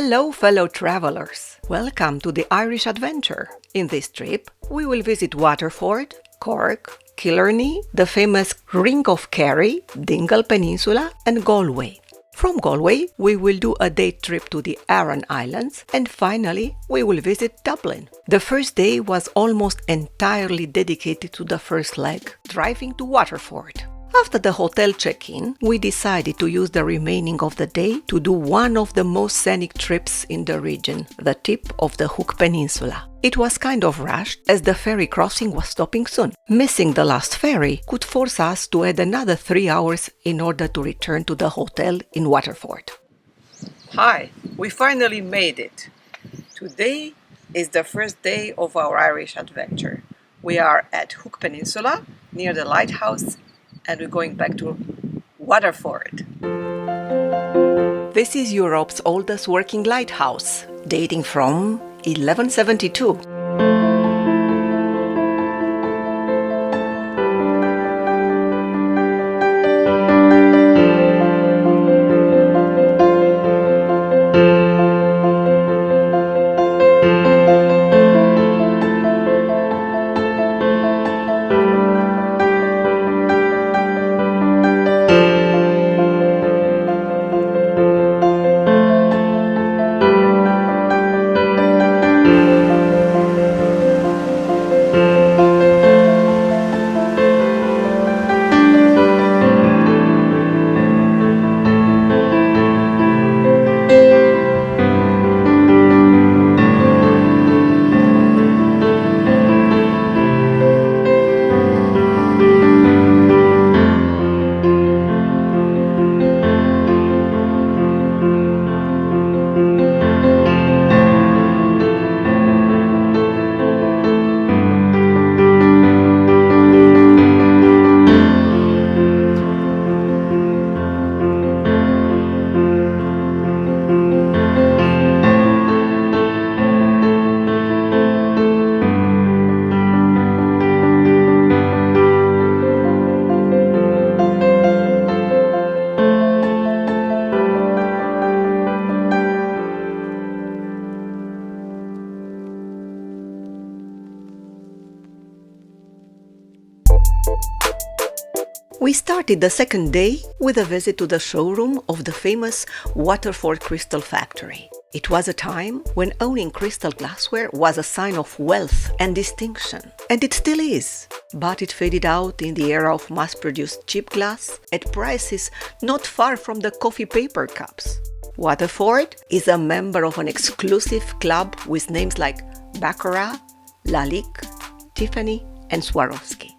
Hello, fellow travelers! Welcome to the Irish Adventure. In this trip, we will visit Waterford, Cork, Killarney, the famous Ring of Kerry, Dingle Peninsula, and Galway. From Galway, we will do a day trip to the Aran Islands, and finally, we will visit Dublin. The first day was almost entirely dedicated to the first leg, driving to Waterford. After the hotel check-in, we decided to use the remaining of the day to do one of the most scenic trips in the region, the tip of the Hook Peninsula. It was kind of rushed as the ferry crossing was stopping soon. Missing the last ferry could force us to add another 3 hours in order to return to the hotel in Waterford. Hi, we finally made it. Today is the first day of our Irish adventure. We are at Hook Peninsula near the Lighthouse, and we're going back to Waterford. This is Europe's oldest working lighthouse, dating from 1172. We started the second day with a visit to the showroom of the famous Waterford Crystal factory. It was a time when owning crystal glassware was a sign of wealth and distinction, and it still is. But it faded out in the era of mass-produced cheap glass at prices not far from the coffee paper cups. Waterford is a member of an exclusive club with names like Baccarat, Lalique, Tiffany, and Swarovski.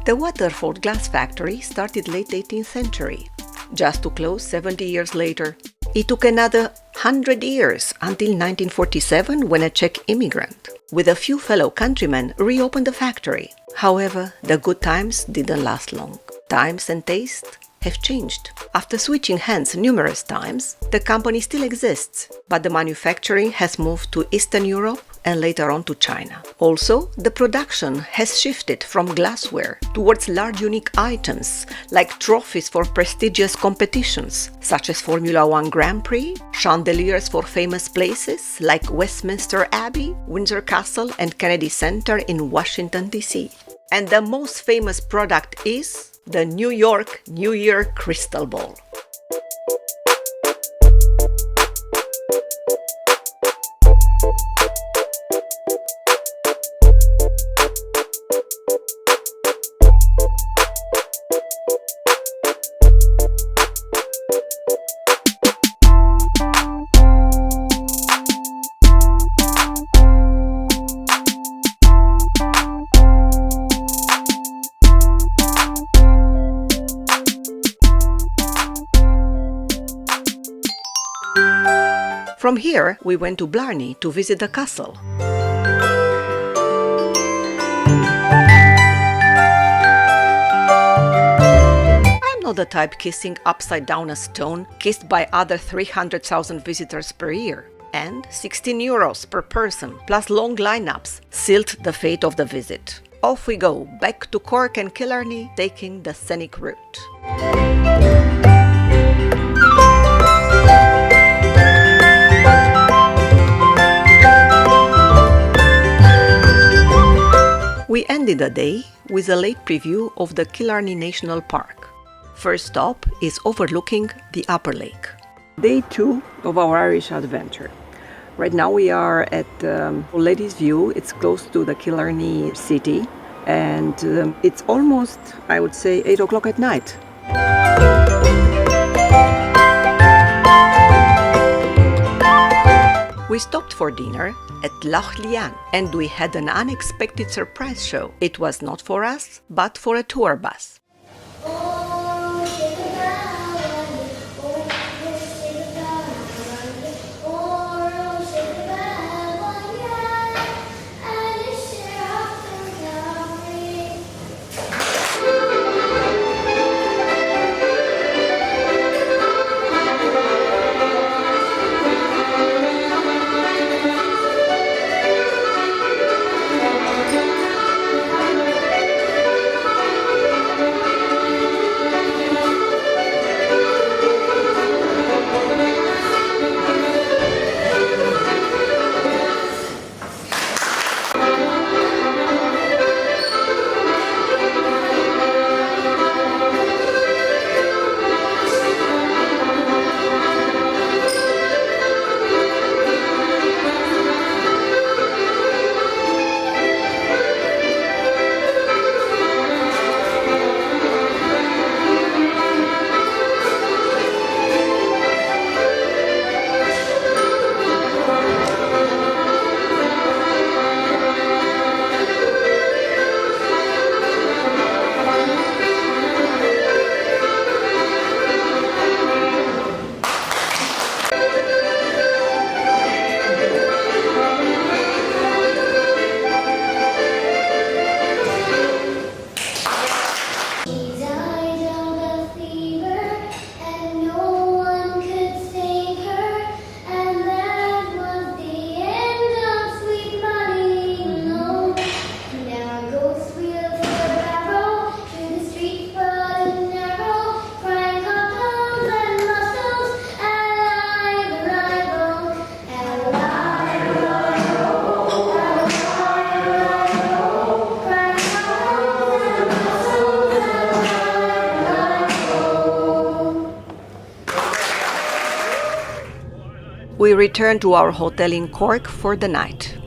The Waterford glass factory started late 18th century, just to close 70 years later. It took another 100 years until 1947 when a Czech immigrant, with a few fellow countrymen, reopened the factory. However, the good times didn't last long. Times and taste have changed. After switching hands numerous times, the company still exists, but the manufacturing has moved to Eastern Europe and later on to China. Also, the production has shifted from glassware towards large unique items like trophies for prestigious competitions, such as Formula One Grand Prix, chandeliers for famous places like Westminster Abbey, Windsor Castle, and Kennedy Center in Washington, D.C. And the most famous product is the New York New Year Crystal Ball. From here, we went to Blarney to visit the castle. I'm not the type kissing upside down a stone kissed by other 300,000 visitors per year. And 16 euros per person plus long lineups sealed the fate of the visit. Off we go, back to Cork and Killarney, taking the scenic route. We ended the day with a late preview of the Killarney National Park. First stop is overlooking the Upper Lake. Day 2 of our Irish adventure. Right now we are at Ladies View. It's close to the Killarney city, and it's almost, I would say, 8 o'clock at night. We stopped for dinner at Loch Lian, and we had an unexpected surprise show. It was not for us, but for a tour bus. We returned to our hotel in Cork for the night.